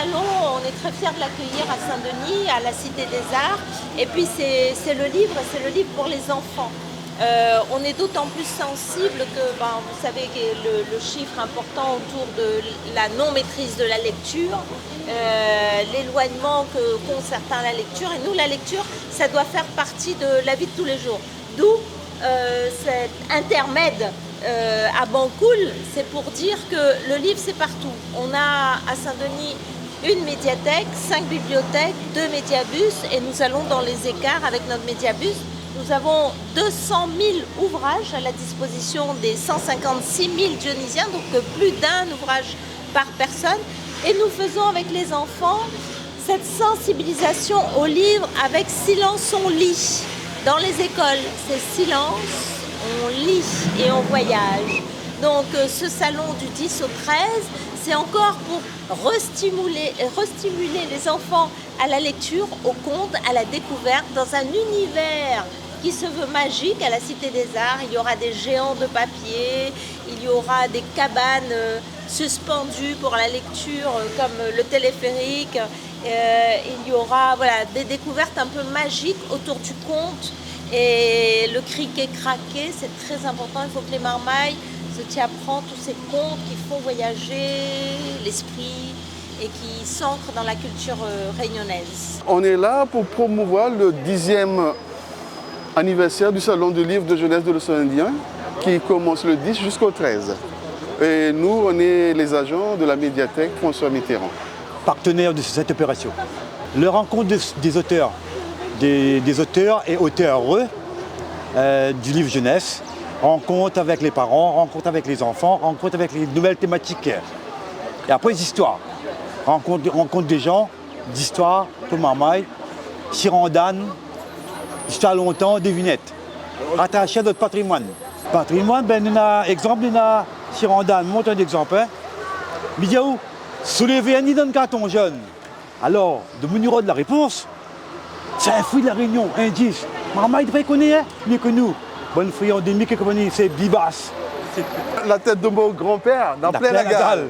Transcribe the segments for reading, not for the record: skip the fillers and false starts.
salon, on est très fiers de l'accueillir à Saint-Denis, à la Cité des Arts. Et puis c'est le livre pour les enfants. On est d'autant plus sensible que, vous savez, que le chiffre important autour de la non-maîtrise de la lecture, l'éloignement qu'ont certains à la lecture. Et nous, la lecture, ça doit faire partie de la vie de tous les jours. D'où cet intermède à Bancoul, c'est pour dire que le livre, c'est partout. On a à Saint-Denis une médiathèque, 5 bibliothèques, 2 médiabus, et nous allons dans les écarts avec notre médiabus. Nous avons 200 000 ouvrages à la disposition des 156 000 dionysiens, donc plus d'un ouvrage par personne. Et nous faisons avec les enfants cette sensibilisation au livre avec Silence, on lit. Dans les écoles, c'est silence, on lit et on voyage. Donc ce salon du 10 au 13, c'est encore pour restimuler les enfants à la lecture, au conte, à la découverte, dans un univers qui se veut magique. À la Cité des Arts, il y aura des géants de papier, il y aura des cabanes suspendues pour la lecture, comme le téléphérique. Il y aura des découvertes un peu magiques autour du conte. Et le criquet-craquet, c'est très important. Il faut que les marmailles se tiennent à prendre tous ces contes qui font voyager l'esprit et qui s'ancrent dans la culture réunionnaise. On est là pour promouvoir le 10e anniversaire du Salon du livre de jeunesse de l'océan Indien qui commence le 10 jusqu'au 13. Et nous, on est les agents de la médiathèque François Mitterrand. Partenaire de cette opération. Le rencontre des auteurs, des auteurs et auteures du livre jeunesse, rencontre avec les parents, rencontre avec les enfants, rencontre avec les nouvelles thématiques. Et après, les histoires. Rencontre des gens, d'histoires, pour marmaille, Chirandane, histoire longtemps, devinette, rattaché à notre patrimoine. Patrimoine, nous avons exemple, nous avons Chirandane, montre un exemple. Midiaou, soulever un nid dans le canton jeune. Alors, de mon numéro de la réponse, c'est un fruit de la Réunion, indice. Marmaille devrait connaître mieux que nous. Bonne fruit endémique, c'est Bibas. La tête de mon grand-père, dans plein la gale.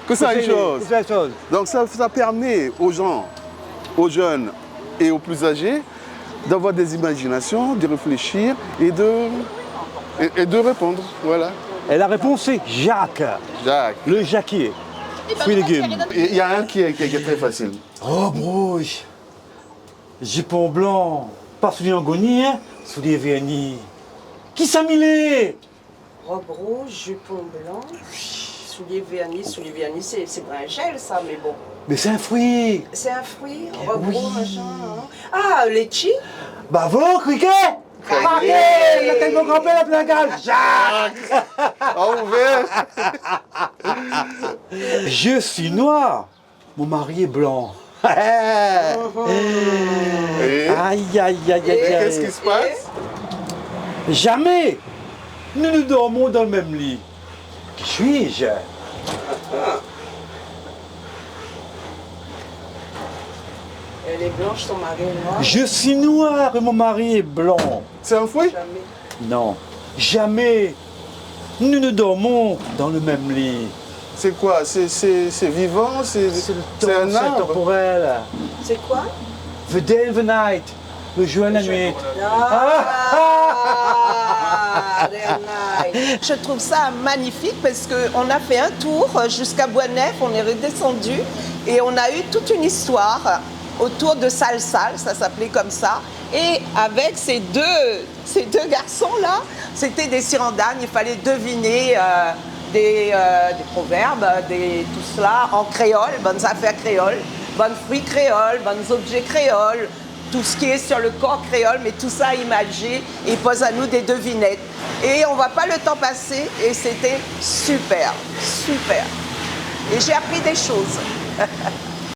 Que ça une chose. Donc ça permet aux gens, aux jeunes et aux plus âgés d'avoir des imaginations, de réfléchir et de répondre. Voilà. Et la réponse c'est Jacques. Jacques. Le jacquier. Fruits et légumes. Il y a un qui est très facile. Oh brouille. Jupon blanc. Pas sous les angonies, sous les vernis. Qui s'est milé? Robe rouge, jupon blanc. Souliers vernis, c'est pas un gel ça, mais bon. Mais c'est un fruit. C'est un fruit, robe rouge, machin. Hein. Ah, litchi. Bravo, criquet. Criquet. Il a tellement grand-père la plein gale. Jacques. Ouvert. Je suis noir. Mon mari est blanc. Et Aïe, aïe, aïe, aïe, aïe. qu'est-ce qui se passe? Jamais. Nous nous dormons dans le même lit. Qui suis-je? Elle est blanche, son mari est noir. Je suis noir et mon mari est blanc. C'est un fruit? Jamais. Non, jamais. Nous nous dormons dans le même lit. C'est quoi? C'est vivant? C'est un arbre? Temporel. C'est quoi? The day and the night. Le jour et la nuit. Je trouve ça magnifique parce qu'on a fait un tour jusqu'à Boisnef, on est redescendu et on a eu toute une histoire autour de Salsal, ça s'appelait comme ça. Et avec ces deux garçons-là, c'était des Cirandanes, il fallait deviner des proverbes, tout cela en créole, bonnes affaires créoles, bonnes fruits créoles, bonnes objets créoles, tout ce qui est sur le corps créole, mais tout ça imagé et pose à nous des devinettes. Et on ne voit pas le temps passer et c'était super, super. Et j'ai appris des choses.